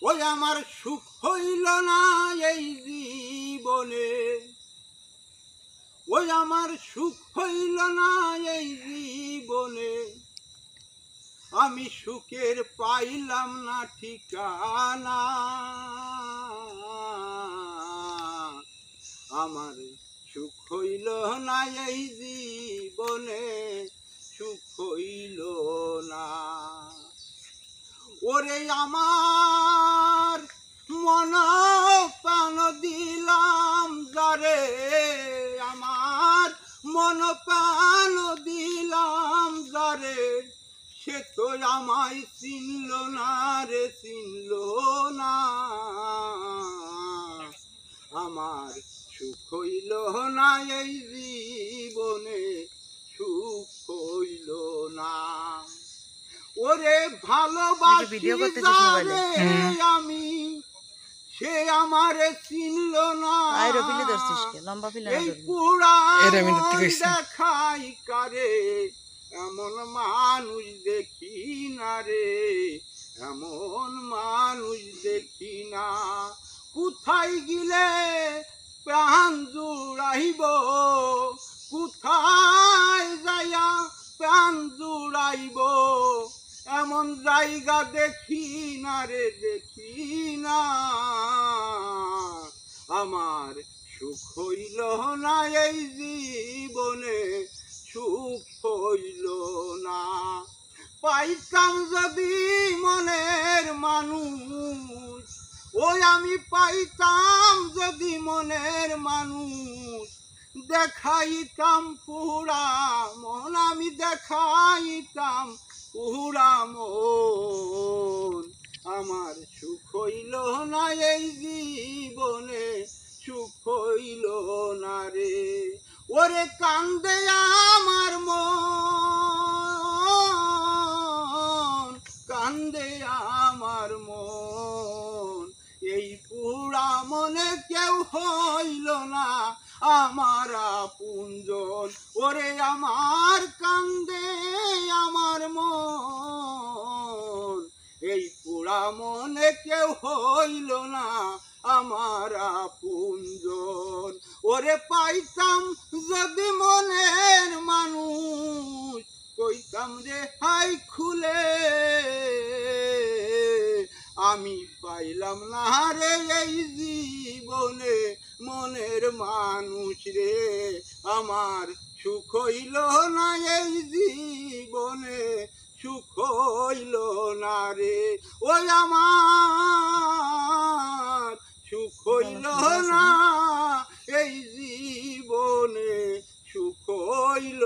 ওই আমার সুখ হইল না এই জীবনে, ওই আমার সুখ হইল না এই জীবনে, আমি সুখের পাইলাম না ঠিকানা। আমার সুখ হইল না এই জীবনে, সুখ হইল না। ওরে আমার মন প্রাণ দিলাম যারে, আমার মন প্রাণ দিলাম যারে, সে তো আমায় চিনল না রে, চিনল না। আমার সুখ হইল না এই জীবনে, সুখ হইল না। ওরে ভালোবাসি যারে আমি, সে আমারে চিনল না। এই পুরা দেখাই কারে, এমন মানুষ দেখি না রে, এমন মানুষ দেখি না। কোথায় গিলে প্রাণ জুড়াইব, কোথায় যাইয়া প্রাণ জুড়াইব, এমন জায়গা দেখি না রে, দেখি না। আমার সুখ হইল না এই জীবনে, সুখ হইল না। পাইতাম যদি মনের মানুষ, ওই আমি পাইতাম যদি মনের মানুষ, দেখাইতাম পুরা মন, আমি দেখাইতাম পুরা মন। আমার সুখ হইল না এই জীবনে, সুখ হইল না রে। ওরে কান্দে আমার মন, কান্দে আমার মন, এই পুরা মনে কেউ হইল না আমার আপনজন। ওরে আমার কান্দে আমার মন, এই পুরা মনে কেউ হইল না আমার আপনজন। ওরে পাইতাম যদি মনের মানুষ, কইতাম রে হাই খুলে, আমি পাইলাম না রে এই জীবনে মনের মানুষ রে। আমার সুখ হইল না এই জীবনে, সুখ হইল না রে। ওই আমার সুখ হইল না এই জীবনে, সুখ হইল